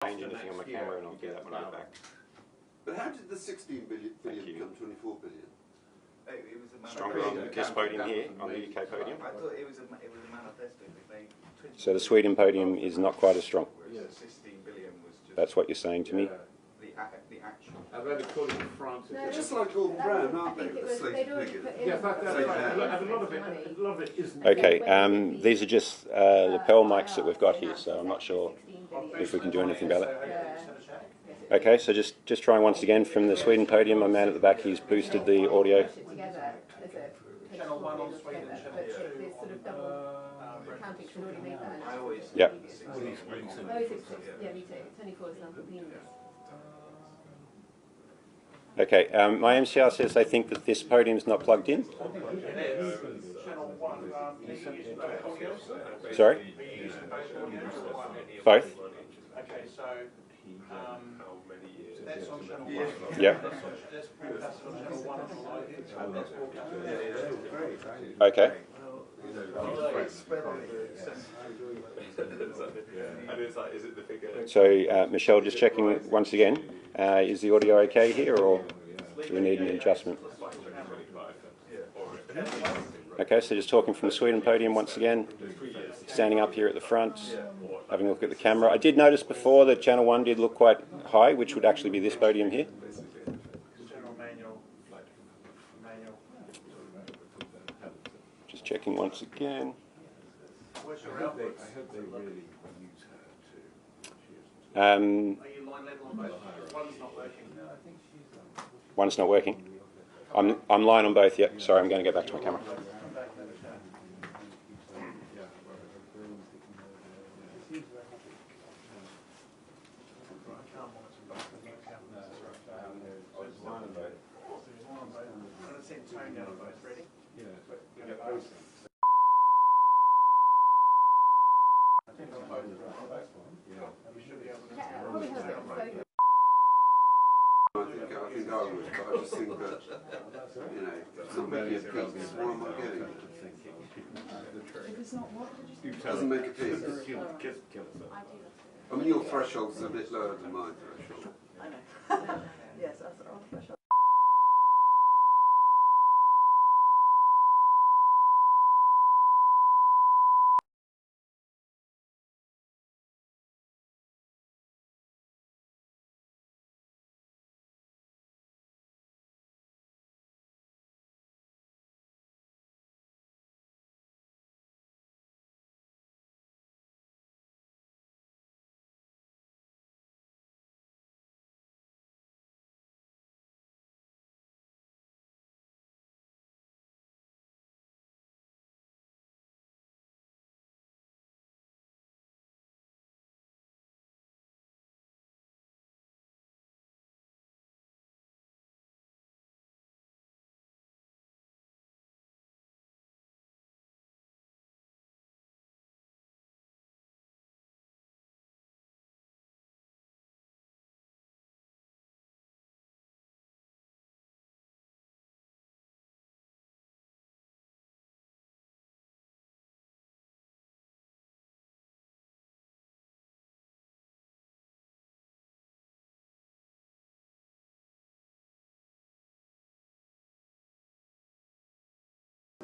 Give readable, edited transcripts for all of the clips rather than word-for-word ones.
Change anything on my camera and I'll do that when I get back. But how did the 16 billion become 24 billion? It was a Stronger on this podium here, on the UK podium. I thought it was a manifesto. So the Sweden podium is not quite as strong. Yeah. 16 billion was just. That's what you're saying to me? The actual. I've had a call in France. They're just like Gordon Brown, aren't they? With the slated figures. Yeah, in fact, that's right. A lot of it isn't. Okay, these are just lapel mics that we've got here, so I'm not sure if we can do anything about it. Okay, so just trying once again from the Sweden podium. My man at the back, he's boosted the audio. Channel 1 on Sweden, channel 2. Yep. Yeah, me too. 24 is number Venus. Okay, my MCR says they think that this podium's not plugged in. Sorry? Both? Okay, so that's on channel 1. Yep. That's on channel 1 on the Okay. So, Michelle, just checking once again, is the audio okay here, or do we need an adjustment? Okay, so just talking from the Sweden podium once again, standing up here at the front, having a look at the camera. I did notice before that Channel 1 did look quite high, which would actually be this podium here. Just checking once again. One's not working. I'm line on both. Yep. Sorry, I'm going to go back to my camera. I think I would, but I just think that, you know, it's not making a piece, what am I getting? It doesn't make a piece. I mean, your threshold's a bit lower than my threshold. I know. Yes, that's our threshold.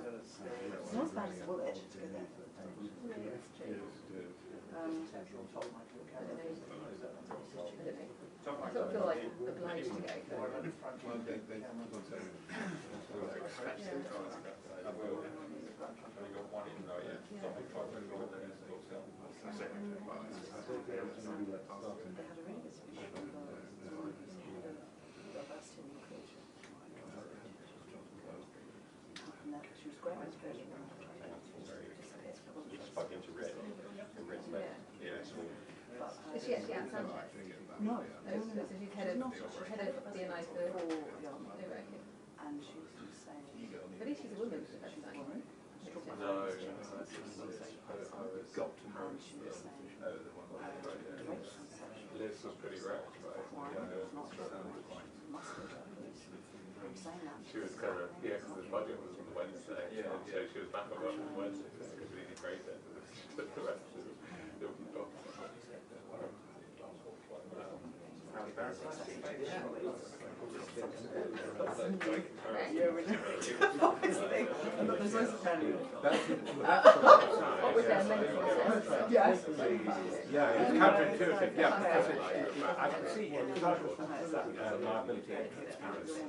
It's not as bad as Woolwich to go there. I sort of feel like obliged to go. She was great. Just plug into red. Is she actually at Sanchez? No. So she's head of BNI for... And she was just saying... At least she's a woman at that time. No. Got to know. And she was saying... Liz was pretty wrecked, She was kind of, yeah, because the budget was on Wednesday, so she was back on work on Wednesday, so it completely crazy. The rest of it was What was their mental assessment? Yeah, it's counterintuitive, yeah, because I can see in the liability and transparency.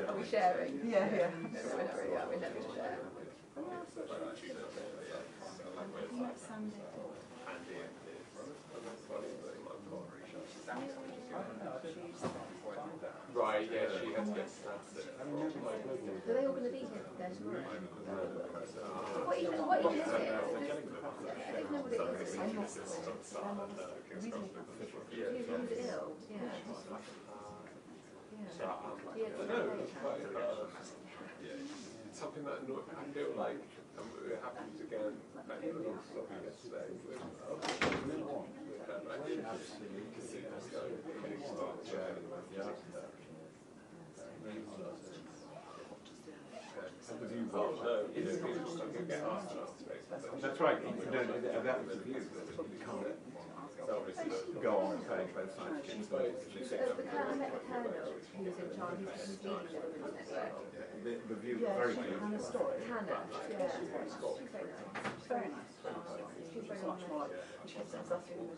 Are we sharing? Yeah, yeah. No, we're not really, are we? Let me share. Right, yeah, she had to get snapped at Are they all going to be here there tomorrow? What even is it? I don't even know what it is. Who's ill? Yeah. something that I feel like it happens again yesterday That's right. That was the view. You can't go on saying both sides. I met the colonel who was in charge, who's leading the women's network. The view was very clear. Hannah, yeah. She's very nice. Very nice. She's very Much more like she gets us in the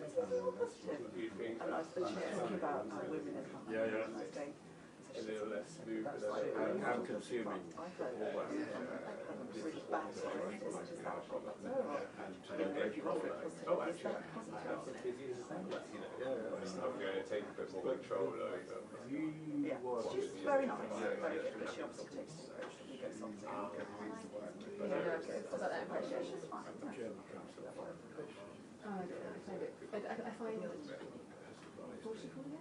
positive. And I suppose she was talking about women in the a little less smooth I'm consuming. I heard really bad stories. It's just that oh, actually, I'm going to take a bit more control over. yeah, she's very nice, very good, but she obviously takes the approach that we go something. Yeah, no, I got that impression. She's fine. Oh, I don't know. I find what was she called again?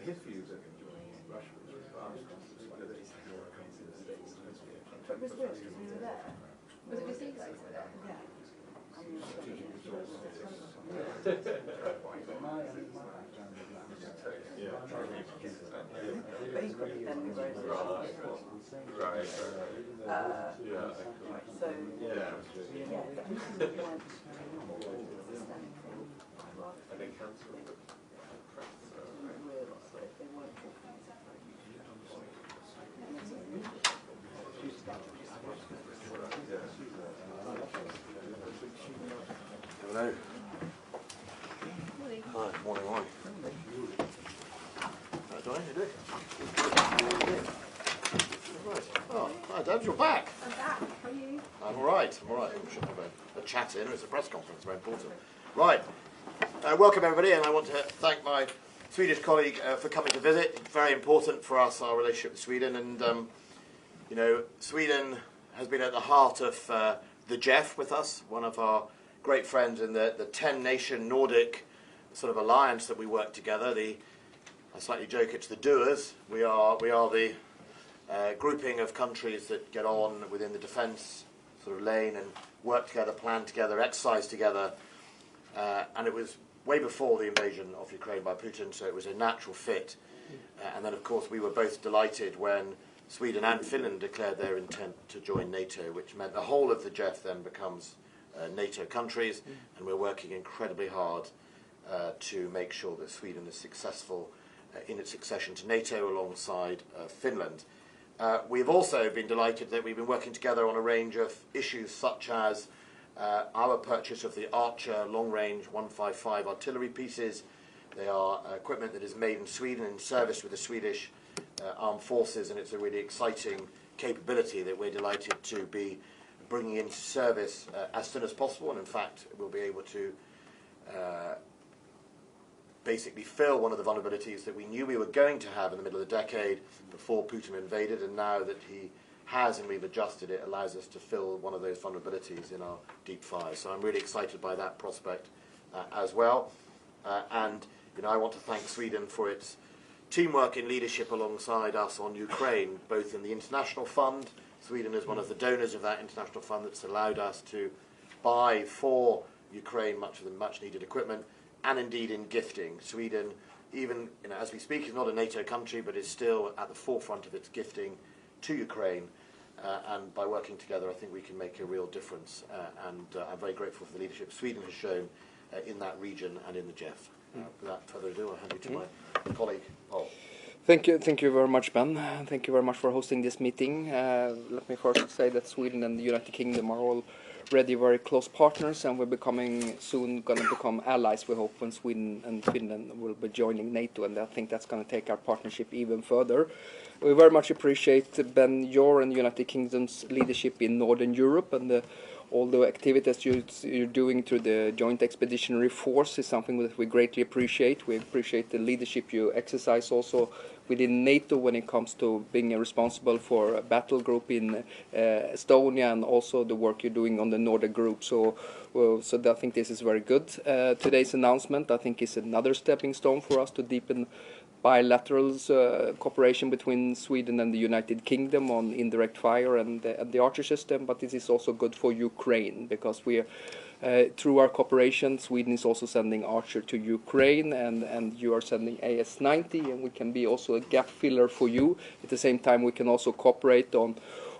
His views that Russia was advanced. But it was weird because we were there. Was it just you guys were there? Yeah. But equally then we were in the Right. so yeah, but we went And they cancelled the press. they weren't Hello. Morning. Hi, morning, morning. How do I do? Right. Oh, hi, Debs, you're back. I'm back. How are you? I'm all right. I'm all right. We should have a chat in. It's a press conference. Very important. Right. Welcome everybody, and I want to thank my Swedish colleague for coming to visit. Very important for us, our relationship with Sweden, and you know, Sweden has been at the heart of the JEF with us, one of our great friends in the 10-nation Nordic sort of alliance that we work together. I slightly joke, it's the doers. We are the grouping of countries that get on within the defence sort of lane and work together, plan together, exercise together. And it was way before the invasion of Ukraine by Putin, so it was a natural fit. And then, of course, we were both delighted when Sweden and Finland declared their intent to join NATO, which meant the whole of the JEF then becomes NATO countries, and we're working incredibly hard to make sure that Sweden is successful in its accession to NATO alongside Finland. We've also been delighted that we've been working together on a range of issues such as our purchase of the Archer long-range 155 artillery pieces. They are equipment that is made in Sweden in service with the Swedish armed forces, and it's a really exciting capability that we're delighted to be bringing into service as soon as possible, and in fact we'll be able to basically fill one of the vulnerabilities that we knew we were going to have in the middle of the decade before Putin invaded, and now that he has and we've adjusted it, allows us to fill one of those vulnerabilities in our deep fires. So I'm really excited by that prospect as well. And you know, I want to thank Sweden for its teamwork in leadership alongside us on Ukraine, both in the international fund. Sweden is one of the donors of that international fund that's allowed us to buy for Ukraine much of the much needed equipment, and indeed in gifting. Sweden, even as we speak, is not a NATO country, but is still at the forefront of its gifting to Ukraine. And by working together, I think we can make a real difference. And I'm very grateful for the leadership Sweden has shown in that region and in the GEF. Without further ado, I'll hand you to my colleague, Pål. Thank you very much, Ben. Thank you very much for hosting this meeting. Let me first say that Sweden and the United Kingdom are already very close partners, and we're becoming soon going to become allies, we hope, when Sweden and Finland will be joining NATO, and I think that's going to take our partnership even further. We very much appreciate, Ben, your and the United Kingdom's leadership in Northern Europe, and all the activities you're doing through the Joint Expeditionary Force is something that we greatly appreciate. We appreciate the leadership you exercise also within NATO when it comes to being responsible for a battle group in Estonia, and also the work you're doing on the Nordic group. So I think this is very good. Today's announcement, I think, is another stepping stone for us to deepen bilateral cooperation between Sweden and the United Kingdom on indirect fire and the Archer system, but this is also good for Ukraine, because we through our cooperation, Sweden is also sending Archer to Ukraine, and you are sending AS-90, and we can be also a gap filler for you. At the same time, we can also cooperate on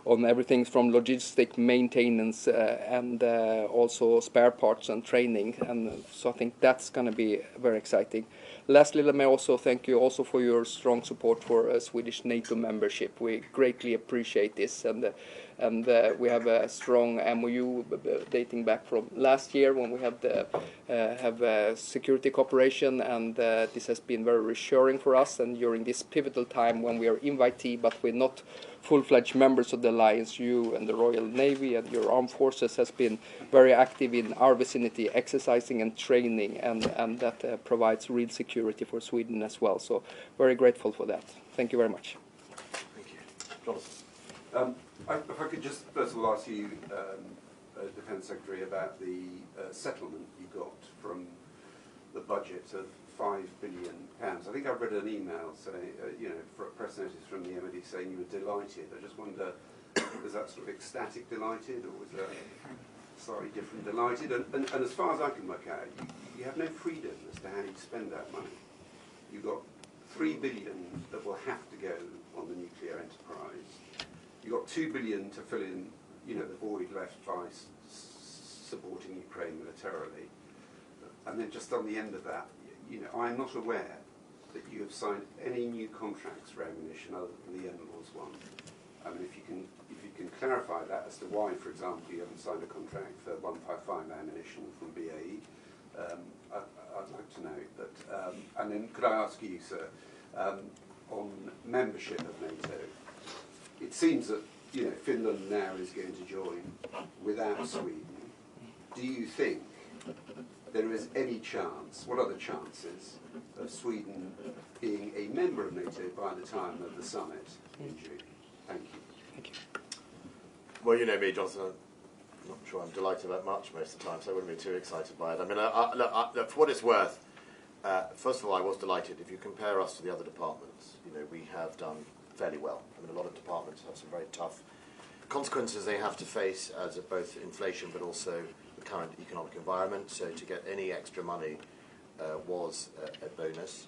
everything from logistic maintenance and also spare parts and training, and so I think that's going to be very exciting. Lastly, let me also thank you also for your strong support for Swedish NATO membership. We greatly appreciate this, and we have a strong MOU dating back from last year when we have security cooperation, and this has been very reassuring for us. And during this pivotal time when we are invitee, but we're not full-fledged members of the alliance, you and the Royal Navy and your armed forces has been very active in our vicinity, exercising and training, and that provides real security for Sweden as well. So very grateful for that. Thank you very much. Thank you. Jonson. If I could just first of all ask you, Defence Secretary, about the settlement you got from the budget of £5 billion. I think I read an email saying, for a press notice from the MOD saying you were delighted. I just wonder, was that sort of ecstatic delighted, or was that slightly different delighted? And as far as I can work out, you have no freedom as to how you spend that money. You've got £3 billion that will have to go on the nuclear enterprise. You've got £2 billion to fill in, the void left by supporting Ukraine militarily. And then just on the end of that, I'm not aware that you have signed any new contracts for ammunition other than the NLAWS one. I mean, if you can clarify that as to why, for example, you haven't signed a contract for 155 ammunition from BAE, I'd like to know. But and then could I ask you, sir, on membership of NATO? It seems that Finland now is going to join without Sweden. Do you think there is any chance, what are the chances, of Sweden being a member of NATO by the time of the summit in June? Thank you. Thank you. Well, you know me, Jonson. I'm not sure I'm delighted about much most of the time, so I wouldn't be too excited by it. I mean, look, for what it's worth, first of all, I was delighted. If you compare us to the other departments, we have done fairly well. I mean, a lot of departments have some very tough consequences they have to face as of both inflation but also the current economic environment. So to get any extra money was a bonus.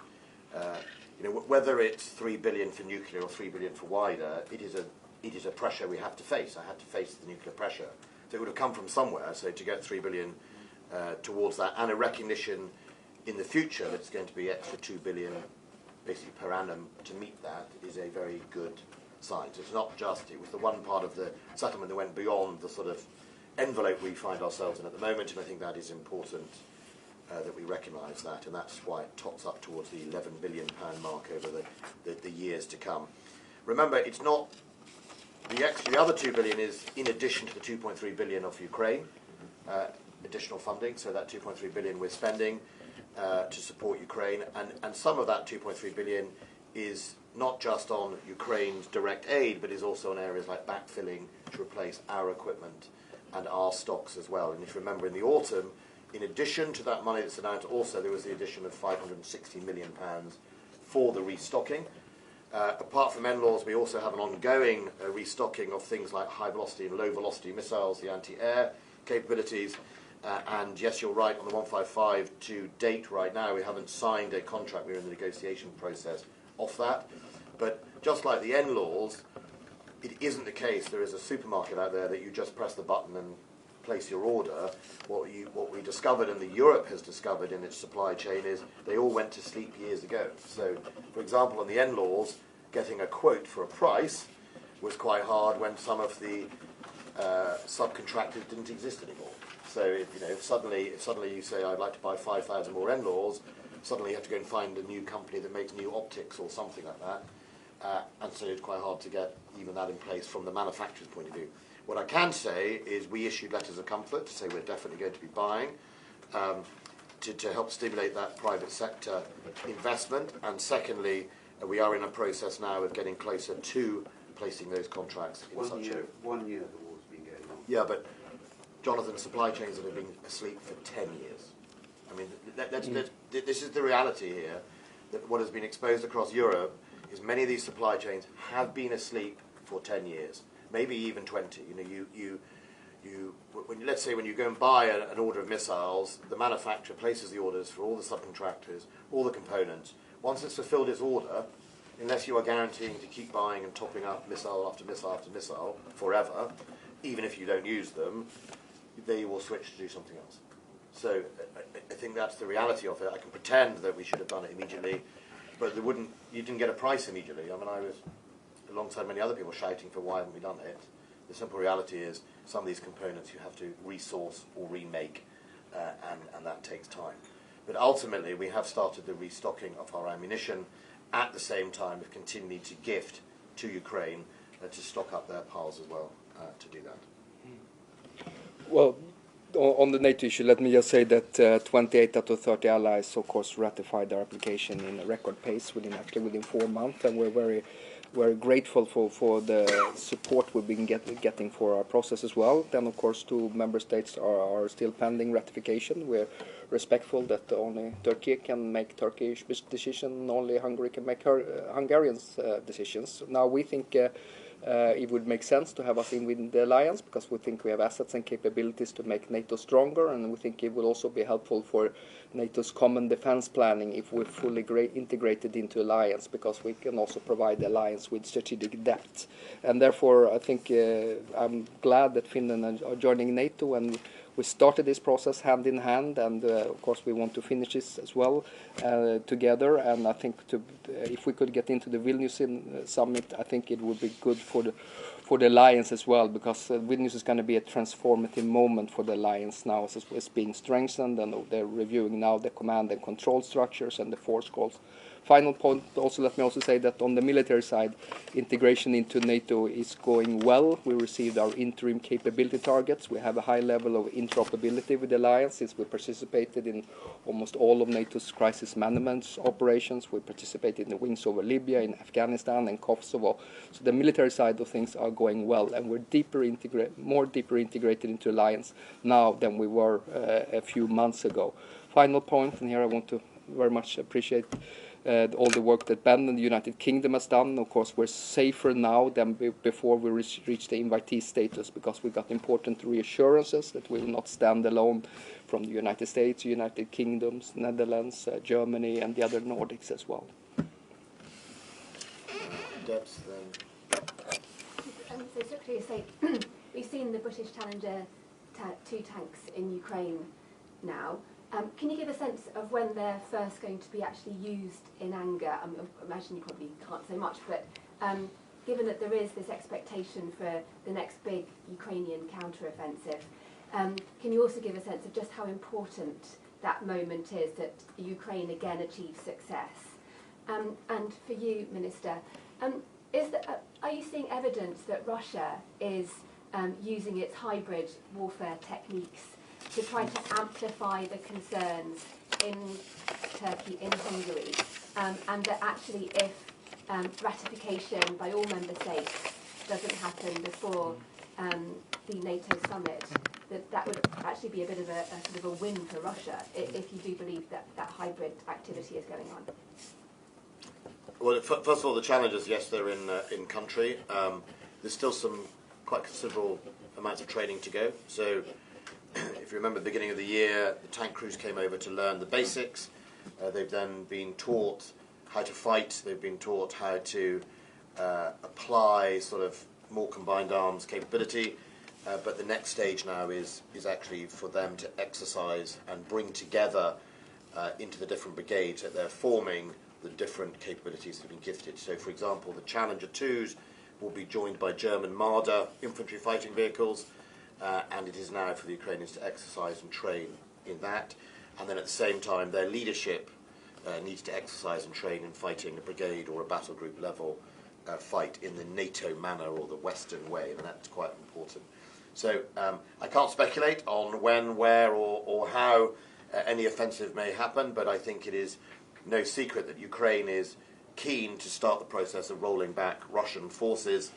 Whether it's £3 billion for nuclear or £3 billion for wider, it is a pressure we have to face. I had to face the nuclear pressure, so it would have come from somewhere. So to get £3 billion towards that, and a recognition in the future that it's going to be extra £2 billion basically per annum to meet that, is a very good sign. So it's not just, it was the one part of the settlement that went beyond the sort of envelope we find ourselves in at the moment, and I think that is important that we recognise that, and that's why it tops up towards the £11 billion mark over the years to come. Remember, it's not, the other £2 billion is in addition to the £2.3 billion of Ukraine, additional funding, so that £2.3 billion we're spending to support Ukraine, and some of that £2.3 billion is not just on Ukraine's direct aid, but is also on areas like backfilling to replace our equipment and our stocks as well. And if you remember, in the autumn, in addition to that money that's announced, also there was the addition of £560 million for the restocking. Apart from NLAWS, we also have an ongoing restocking of things like high velocity and low velocity missiles, the anti-air capabilities, And yes, you're right on the 155 to date right now. We haven't signed a contract. We're in the negotiation process of that. But just like the N-laws, it isn't the case there is a supermarket out there that you just press the button and place your order. What we discovered and the Europe has discovered in its supply chain is they all went to sleep years ago. So, for example, on the N-laws, getting a quote for a price was quite hard when some of the subcontractors didn't exist anymore. So if suddenly you say I'd like to buy 5,000 more N-laws, suddenly you have to go and find a new company that makes new optics or something like that. And so it's quite hard to get even that in place from the manufacturer's point of view. What I can say is we issued letters of comfort to say we're definitely going to be buying to help stimulate that private sector investment. And secondly, we are in a process now of getting closer to placing those contracts in 1 year. 1 year the war's been going on. Yeah, but Jonathan, supply chains that have been asleep for 10 years. I mean, this is the reality here, that what has been exposed across Europe is many of these supply chains have been asleep for 10 years, maybe even 20. Let's say when you go and buy an order of missiles, the manufacturer places the orders for all the subcontractors, all the components. Once it's fulfilled its order, unless you are guaranteeing to keep buying and topping up missile after missile after missile forever, even if you don't use them, they will switch to do something else. So I think that's the reality of it. I can pretend that we should have done it immediately, but you didn't get a price immediately. I mean, I was, alongside many other people, shouting for why haven't we done it. The simple reality is some of these components you have to resource or remake, and that takes time. But ultimately, we have started the restocking of our ammunition at the same time of continuing to gift to Ukraine to stock up their piles as well to do that. Well, on the NATO issue, let me just say that 28 out of 30 allies, of course, ratified their application in a record pace within 4 months, and we're very grateful for the support we've been getting for our process as well. Then, of course, 2 member states are still pending ratification. We're respectful that only Turkey can make Turkish decisions, only Hungary can make Hungarian's decisions. Now, we think it would make sense to have us in within the alliance because we think we have assets and capabilities to make NATO stronger, and we think it will also be helpful for NATO's common defense planning if we're fully integrated into alliance, because we can also provide the alliance with strategic depth. And therefore, I think I'm glad that Finland are joining NATO, and we started this process hand in hand, and of course we want to finish this as well together. And I think if we could get into the Vilnius summit, I think it would be good for the alliance as well, because Vilnius is going to be a transformative moment for the alliance now, as it's being strengthened, and they're reviewing now the command and control structures and the force calls. Final point, also let me also say that on the military side, integration into NATO is going well. We received our interim capability targets. We have a high level of interoperability with the alliance since we participated in almost all of NATO's crisis management operations. We participated in the wings over Libya, in Afghanistan and Kosovo. So the military side of things are going well, and we're more deeper integrated into alliance now than we were a few months ago. Final point, and here I want to very much appreciate all the work that Ben and the United Kingdom has done. Of course, we're safer now than before we reached the invitee status, because we got important reassurances that we will not stand alone from the United States, United Kingdom, Netherlands, Germany, and the other Nordics as well. Debs, then. So quickly, say we've seen the British Challenger 2 tanks in Ukraine now. Can you give a sense of when they're first going to be actually used in anger? I imagine you probably can't say much, but given that there is this expectation for the next big Ukrainian counter-offensive, can you also give a sense of just how important that moment is that Ukraine again achieves success? And for you, Minister, are you seeing evidence that Russia is using its hybrid warfare techniques to try to amplify the concerns in Turkey, in Hungary, and that actually if ratification by all member states doesn't happen before the NATO summit, that would actually be a bit of a sort of a win for Russia, if you do believe that hybrid activity is going on? Well, first of all, the challenges, yes, they're in country. There's still some quite considerable amounts of training to go. So if you remember, the beginning of the year, the tank crews came over to learn the basics. They've then been taught how to fight. They've been taught how to apply sort of more combined arms capability. But the next stage now is actually for them to exercise and bring together into the different brigades that they're forming the different capabilities that have been gifted. So, for example, the Challenger 2s will be joined by German Marder infantry fighting vehicles, and it is now for the Ukrainians to exercise and train in that. And then at the same time, their leadership needs to exercise and train in fighting a brigade or a battle group level fight in the NATO manner or the Western way, and that's quite important. So I can't speculate on when, where, or how any offensive may happen, but I think it is no secret that Ukraine is keen to start the process of rolling back Russian forces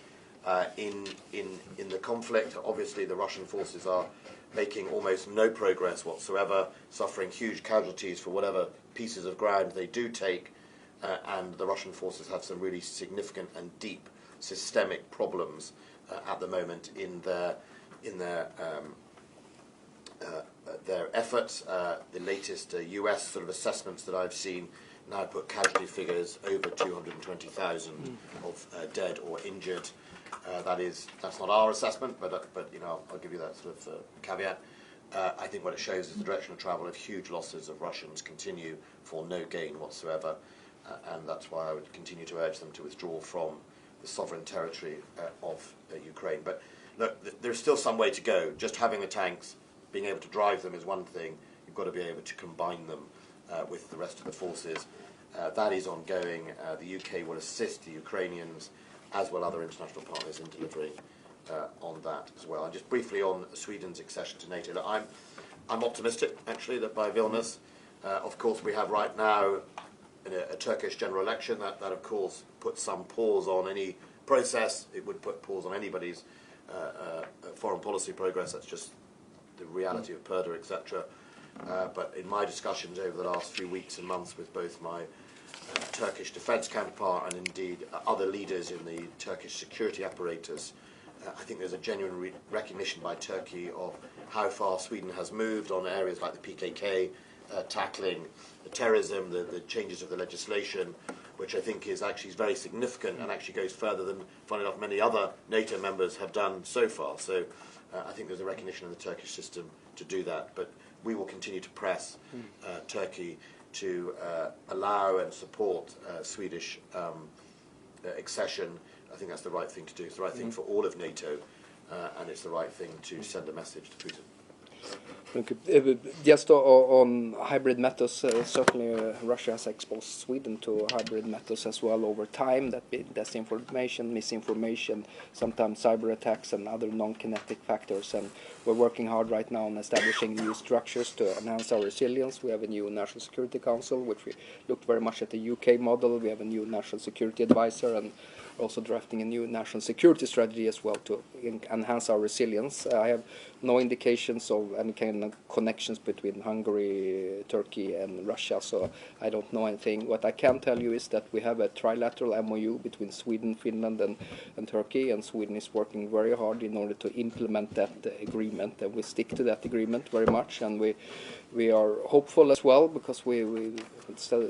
in the conflict. Obviously, the Russian forces are making almost no progress whatsoever, suffering huge casualties for whatever pieces of ground they do take, and the Russian forces have some really significant and deep systemic problems at the moment in their efforts. The latest US sort of assessments that I've seen now put casualty figures over 220,000 of dead or injured. That's not our assessment, but you know, I'll give you that sort of caveat. I think what it shows is the direction of travel of huge losses of Russians continue for no gain whatsoever, and that's why I would continue to urge them to withdraw from the sovereign territory of Ukraine. But look, there's still some way to go. Just having the tanks, being able to drive them is one thing. You've got to be able to combine them with the rest of the forces. That is ongoing. The UK will assist the Ukrainians, as will other international partners, in delivering on that as well. And just briefly on Sweden's accession to NATO, I'm optimistic, actually, that by Vilnius, of course, we have right now a Turkish general election. That of course, puts some pause on any process. It would put pause on anybody's foreign policy progress. That's just the reality of Purda, etc. But in my discussions over the last few weeks and months with both my Turkish defence counterpart and indeed other leaders in the Turkish security apparatus, I think there's a genuine recognition by Turkey of how far Sweden has moved on areas like the PKK, tackling the terrorism, the changes of the legislation, which I think is actually very significant and actually goes further than, funnily enough, many other NATO members have done so far. So I think there's a recognition in the Turkish system to do that. But we will continue to press Turkey to allow and support Swedish accession. I think that's the right thing to do. It's the right thing for all of NATO, and it's the right thing to send a message to Putin. Okay. Just on hybrid methods, certainly Russia has exposed Sweden to hybrid methods as well over time. That be disinformation, misinformation, sometimes cyber attacks and other non-kinetic factors. And we're working hard right now on establishing new structures to enhance our resilience. We have a new National Security Council, which we looked very much at the UK model. We have a new National Security Advisor, and also drafting a new national security strategy as well to enhance our resilience. I have no indications of any kind of connections between Hungary, Turkey and Russia, so I don't know anything. What I can tell you is that we have a trilateral MOU between Sweden, Finland and Turkey, and Sweden is working very hard in order to implement that agreement, and we stick to that agreement very much, and we are hopeful as well, because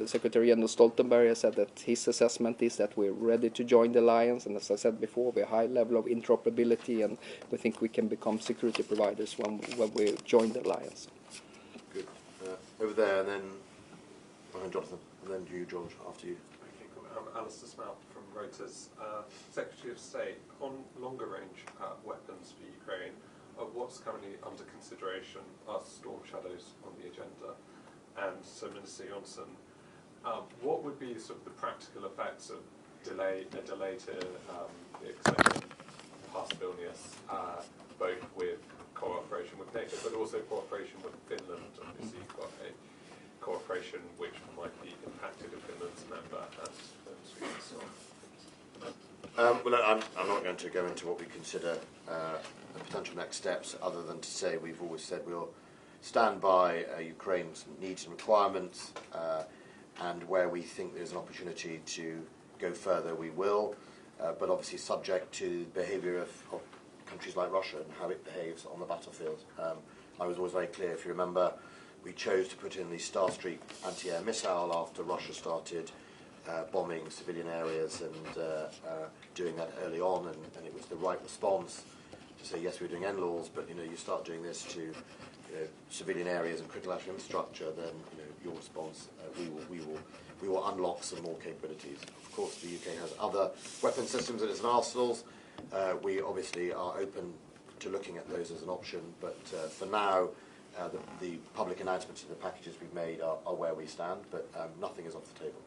Secretary Jens Stoltenberg has said that his assessment is that we're ready to join the alliance, and as I said before, we have a high level of interoperability, and we think we can become security providers when we join the alliance. Good. Over there, and then Jonathan, and then you, George, after you. Okay, cool. Alistair Smouth from Reuters. Secretary of State, on longer range weapons for Ukraine, what's currently under consideration are Storm Shadows on the agenda, and so Minister Jonson, what would be sort of the practical effects of a delay to the expected pass Vilnius, both with cooperation with NATO, but also cooperation with Finland? Obviously, you've got a cooperation which might be impacted if Finland's a member and Sweden so on. Well, I'm not going to go into what we consider the potential next steps, other than to say we've always said we'll stand by Ukraine's needs and requirements, and where we think there's an opportunity to go further, we will, but obviously subject to the behaviour of countries like Russia and how it behaves on the battlefield. I was always very clear, if you remember, we chose to put in the Star Street anti-air missile after Russia started bombing civilian areas and doing that early on, and it was the right response to say, yes, we're doing NLAWs, but you start doing this to civilian areas and critical national infrastructure, then your response, we will unlock some more capabilities. Of course, the UK has other weapon systems in its arsenals. We obviously are open to looking at those as an option, but for now, the public announcements of the packages we've made are where we stand, but nothing is off the table.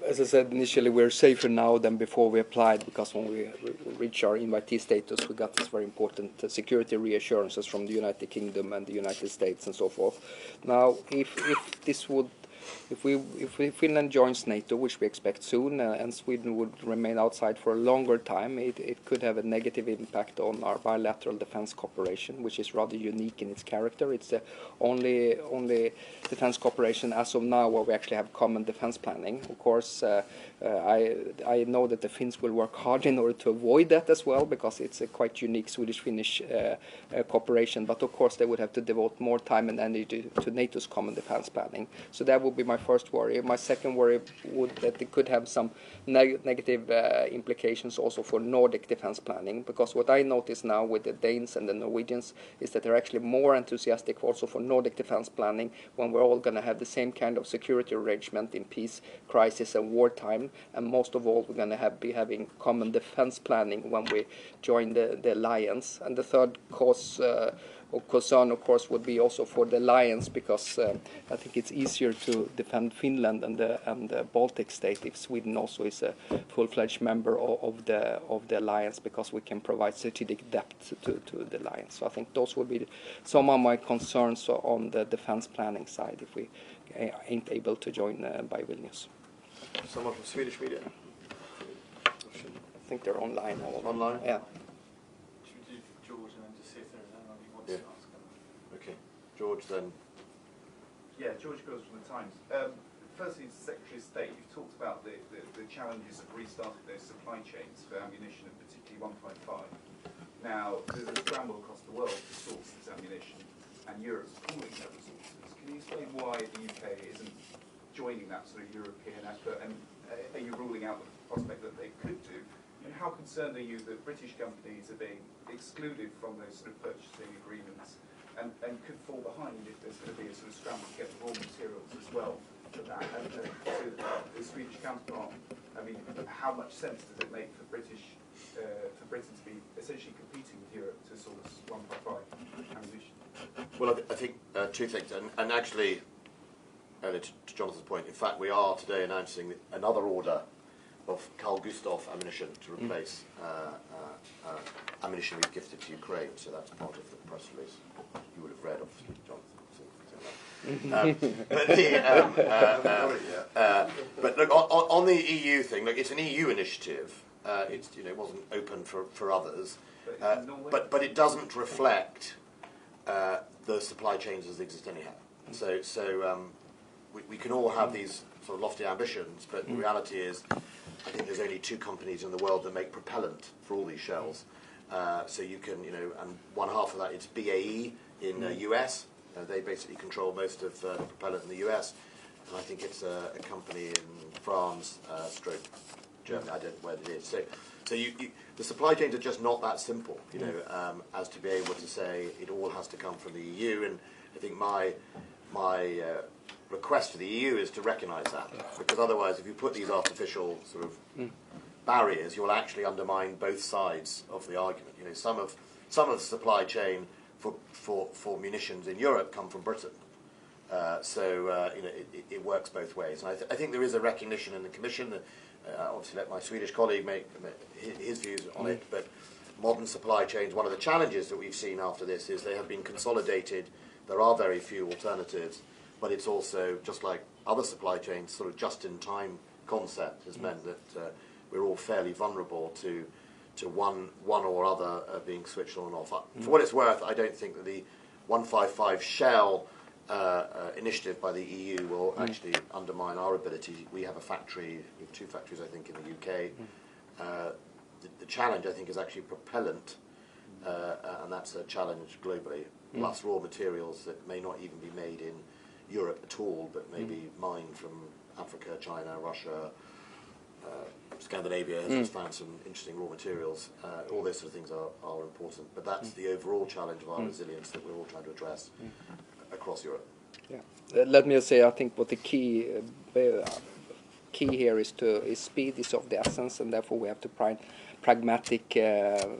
As I said initially, we're safer now than before we applied, because when we reached our invitee status, we got this very important security reassurances from the United Kingdom and the United States and so forth. Now, if Finland joins NATO, which we expect soon, and Sweden would remain outside for a longer time, it could have a negative impact on our bilateral defence cooperation, which is rather unique in its character. It's the only defence cooperation as of now where we actually have common defence planning. Of course, I know that the Finns will work hard in order to avoid that as well, because it's a quite unique Swedish-Finnish cooperation. But of course, they would have to devote more time and energy to NATO's common defence planning. So that would be my first worry. My second worry would that it could have some negative implications also for Nordic defence planning, because what I notice now with the Danes and the Norwegians is that they're actually more enthusiastic also for Nordic defence planning when we're all going to have the same kind of security arrangement in peace, crisis and wartime, and most of all we're going to be having common defence planning when we join the alliance. And the third cause of concern, of course, would be also for the alliance, because I think it's easier to defend Finland and the Baltic state if Sweden also is a full-fledged member of the alliance, because we can provide strategic depth to the alliance. So I think those would be some of my concerns on the defence planning side if we ain't able to join by Vilnius. Someone from Swedish media? I think they're online. Online? Yeah. Yeah. Okay. George, then. Yeah, George Gills from the Times. Firstly, Secretary of State, you've talked about the challenges of restarting those supply chains for ammunition, and particularly 155. Now, there's a scramble across the world to source this ammunition, and Europe's pooling their resources. Can you explain why the UK isn't joining that sort of European effort, and are you ruling out the prospect that they could do? And how concerned are you that British companies are being excluded from those sort of purchasing agreements and could fall behind if there's going to be a sort of scramble to get the raw materials as well for that? And to the Swedish counterpart, I mean, how much sense does it make for Britain to be essentially competing with Europe to source 155 ammunition? Well, I think two things, and actually, to Jonathan's point, in fact, we are today announcing another order of Carl Gustaf ammunition to replace ammunition we've gifted to Ukraine. So that's part of the press release. You would have read, obviously, Jonathan. But look, on the EU thing, look, it's an EU initiative. It wasn't open for others, but it doesn't reflect the supply chains as they exist anyhow. So we can all have these sort of lofty ambitions, but the reality is, I think there's only 2 companies in the world that make propellant for all these shells. So you can, and one half of that is BAE in the US. They basically control most of the propellant in the US. And I think it's a company in France, stroke Germany, I don't know where it is. So the supply chains are just not that simple, as to be able to say it all has to come from the EU. And I think my request to the EU is to recognise that, because otherwise, if you put these artificial sort of barriers, you'll actually undermine both sides of the argument. Some of the supply chain for munitions in Europe come from Britain, so it works both ways. And I think there is a recognition in the Commission. Obviously, let my Swedish colleague make his views on it. But modern supply chains, one of the challenges that we've seen after this is they have been consolidated. There are very few alternatives. But it's also, just like other supply chains, sort of just-in-time concept has meant that we're all fairly vulnerable to one or other being switched on and off. For what it's worth, I don't think that the 155 shell initiative by the EU will actually undermine our ability. We have a factory, we have 2 factories, I think, in the UK. The challenge, I think, is actually propellant and that's a challenge globally. Plus raw materials that may not even be made in Europe at all, but maybe mined from Africa, China, Russia, Scandinavia has found some interesting raw materials. All those sort of things are important, but that's the overall challenge of our resilience that we're all trying to address across Europe. Yeah, let me say, I think what the key here is speed is of the essence, and therefore we have to find pragmatic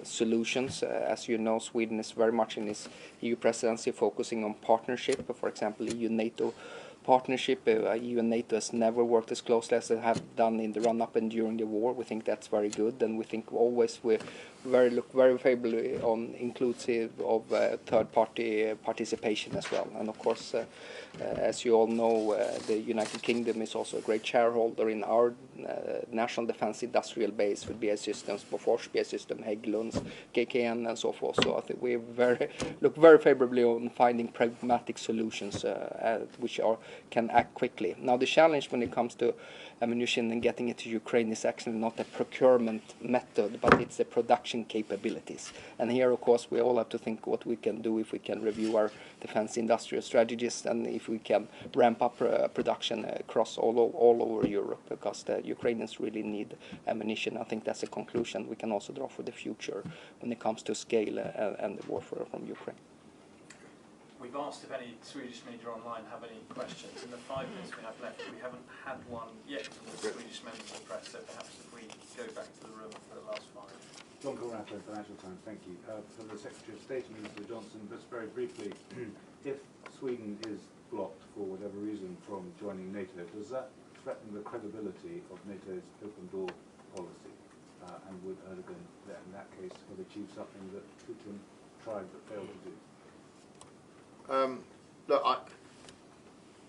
solutions. As you know, Sweden is very much in its EU presidency focusing on partnership. For example, EU-NATO partnership. EU and NATO has never worked as closely as they have done in the run-up and during the war. We think that's very good, and we think always we look very favorably on inclusive of third-party participation as well. And of course, as you all know, the United Kingdom is also a great shareholder in our national defence industrial base with BAE Systems, Bofors, BAE Systems, Hägglunds, KKN, and so forth. So I think we look very favorably on finding pragmatic solutions which can act quickly. Now, the challenge when it comes to ammunition and getting it to Ukraine is actually not a procurement method, but it's the production capabilities. And here, of course, we all have to think what we can do if we can review our defense industrial strategies and if we can ramp up production across all over Europe, because the Ukrainians really need ammunition. I think that's a conclusion we can also draw for the future when it comes to scale and the warfare from Ukraine. We've asked if any Swedish media online have any questions. In the 5 minutes we have left, we haven't had one yet from the Swedish members of the press, so perhaps if we go back to the room for the last 5. John Colrath, Financial Times, thank you. For the Secretary of State, Minister Johnson, just very briefly, if Sweden is blocked for whatever reason from joining NATO, does that threaten the credibility of NATO's open door policy? And would Erdogan, in that case, have achieved something that Putin tried but failed to do? Look,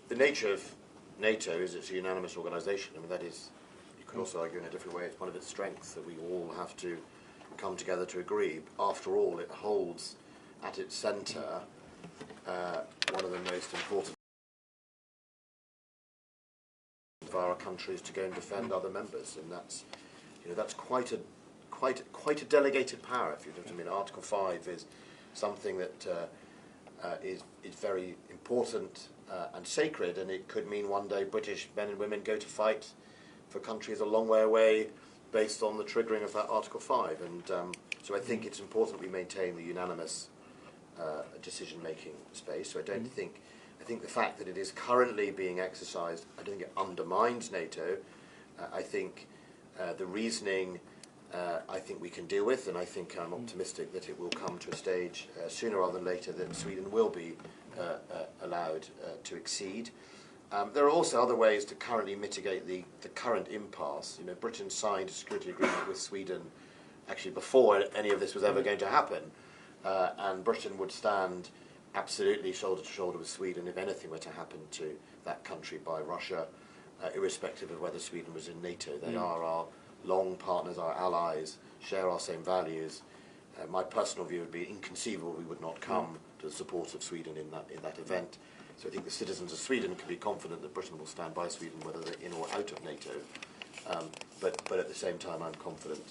the nature of NATO is it's a unanimous organisation. I mean, that is, you could also argue in a different way, it's one of its strengths that we all have to come together to agree. After all, it holds at its centre one of the most important for our countries to go and defend other members, and that's, that's quite a delegated power. If you know what I mean, Article 5 is something that is very important and sacred, and it could mean one day British men and women go to fight for countries a long way away based on the triggering of that Article 5. And so I think it's important we maintain the unanimous decision-making space. So I think the fact that it is currently being exercised, I don't think it undermines NATO. I think the reasoning I think we can deal with, and I think I'm optimistic that it will come to a stage sooner rather than later that Sweden will be allowed to accede. There are also other ways to currently mitigate the current impasse. Britain signed a security agreement with Sweden actually before any of this was ever going to happen, and Britain would stand absolutely shoulder to shoulder with Sweden if anything were to happen to that country by Russia, irrespective of whether Sweden was in NATO. They are our long partners, our allies, share our same values. My personal view would be inconceivable we would not come to the support of Sweden in that event. So I think the citizens of Sweden can be confident that Britain will stand by Sweden whether they're in or out of NATO. But at the same time, I'm confident.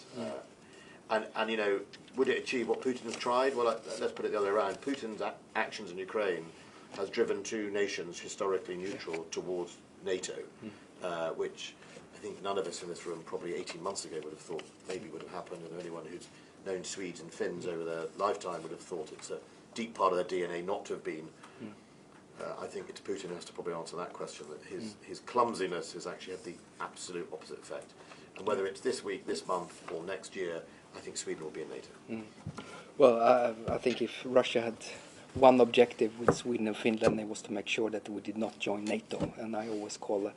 And would it achieve what Putin has tried? Well, let's put it the other way around. Putin's actions in Ukraine has driven two nations historically neutral towards NATO, which I think none of us in this room probably 18 months ago would have thought maybe would have happened, and anyone who's known Swedes and Finns over their lifetime would have thought it's a deep part of their DNA not to have been. I think it's Putin who has to probably answer that question, that his clumsiness has actually had the absolute opposite effect. And whether it's this week, this month, or next year, I think Sweden will be in NATO. Well, I think if Russia had one objective with Sweden and Finland, it was to make sure that we did not join NATO. And I always call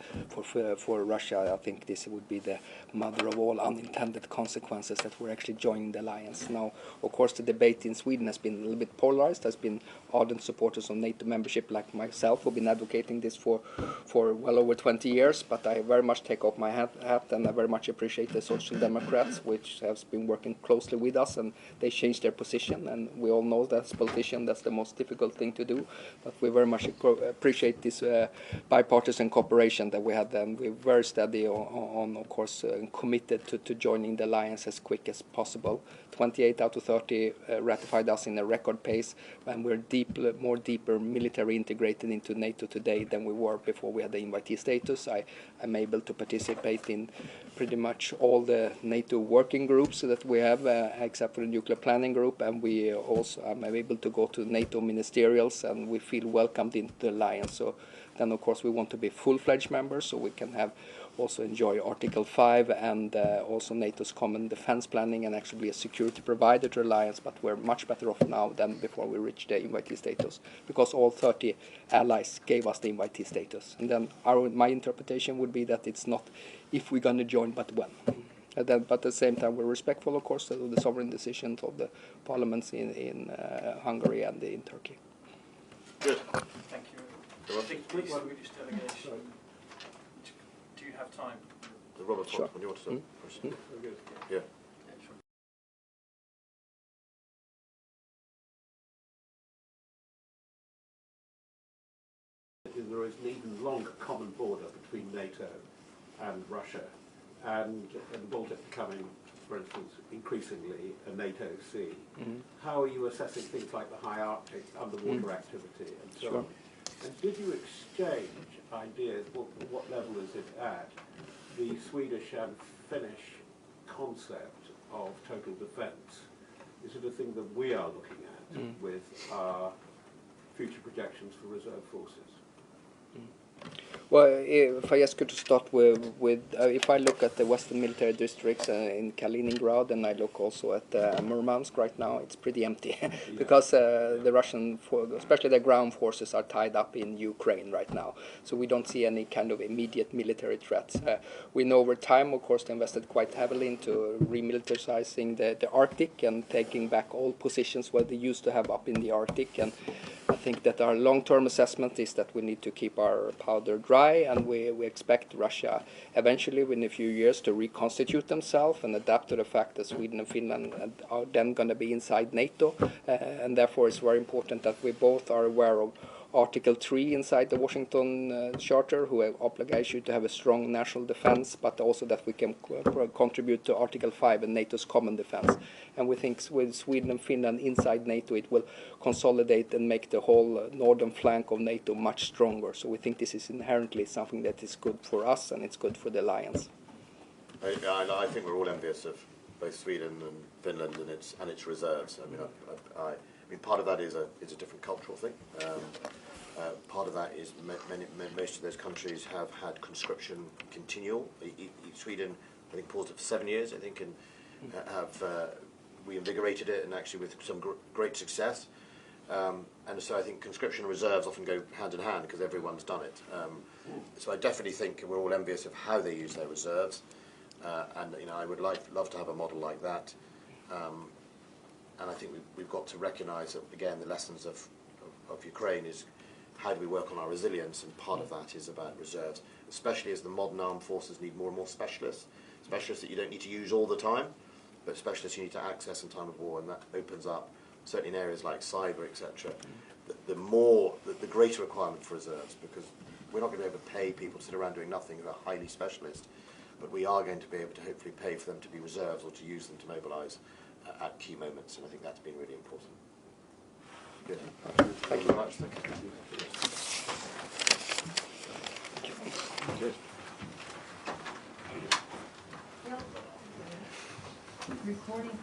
for Russia, I think this would be the mother of all unintended consequences, that we're actually joining the alliance. Now, of course, the debate in Sweden has been a little bit polarized. There's been ardent supporters of NATO membership like myself who've been advocating this for well over 20 years. But I very much take off my hat, and I very much appreciate the Social Democrats, which has been working closely with us, and they changed their position. And we all know that as politicians, that's the most most difficult thing to do, but we very much appreciate this bipartisan cooperation that we had, and we're very steady on of course, committed to joining the alliance as quick as possible. 28 out of 30 ratified us in a record pace, and we're more deeper military integrated into NATO today than we were before we had the invitee status. I'm able to participate in pretty much all the NATO working groups that we have, except for the nuclear planning group, and we also I'm able to go to NATO ministerials, and we feel welcomed into the alliance. So then, of course, we want to be full-fledged members, so we can have also enjoy Article 5 and also NATO's common defense planning and actually be a security provider to the alliance, but we're much better off now than before we reached the invitee status, because all 30 allies gave us the invitee status. And then my interpretation would be that it's not if we're going to join, but when. But at the same time, we're respectful, of course, of the sovereign decisions of the parliaments in Hungary and in Turkey. Good. Thank you. I think the Swedish delegation. Do you have time? Robert, sure. When you want to start. Yeah. There is an even longer common border between NATO and Russia, and the Baltic becoming, for instance, increasingly a NATO sea. How are you assessing things like the high Arctic underwater activity and so on? And did you exchange ideas, what level is it at, the Swedish and Finnish concept of total defence? Is it a thing that we are looking at with our future projections for reserve forces? Well, if I just could start with if I look at the Western military districts in Kaliningrad, and I look also at Murmansk right now, it's pretty empty because the Russian, especially the ground forces, are tied up in Ukraine right now. So we don't see any kind of immediate military threats. We know over time, of course, they invested quite heavily into remilitarizing the Arctic and taking back all positions where they used to have up in the Arctic. And I think that our long-term assessment is that we need to keep our powder dry, and we expect Russia eventually, within a few years, to reconstitute themselves and adapt to the fact that Sweden and Finland are then going to be inside NATO, and therefore it's very important that we both are aware of Article 3 inside the Washington Charter, who obligates you to have a strong national defense, but also that we can contribute to Article 5 and NATO's common defense. And we think with Sweden and Finland inside NATO, it will consolidate and make the whole northern flank of NATO much stronger. So we think this is inherently something that is good for us and it's good for the alliance. I think we're all envious of both Sweden and Finland and its reserves. I mean, part of that is a different cultural thing. Part of that is most of those countries have had conscription continual. Sweden, I think, paused it for 7 years, I think, and have reinvigorated it, and actually with some great success. And so I think conscription and reserves often go hand in hand because everyone's done it. So I definitely think we're all envious of how they use their reserves, and I would love to have a model like that. And I think we've got to recognise that, again, the lessons of Ukraine is how do we work on our resilience, and part of that is about reserves, especially as the modern armed forces need more and more specialists that you don't need to use all the time, but specialists you need to access in time of war, and that opens up, certainly in areas like cyber, etc., the greater requirement for reserves, because we're not going to be able to pay people to sit around doing nothing who are highly specialist, but we are going to be able to hopefully pay for them to be reserves or to use them to mobilise at key moments, and I think that's been really important. Good. Thank you very much. Thank you. Good. Recording.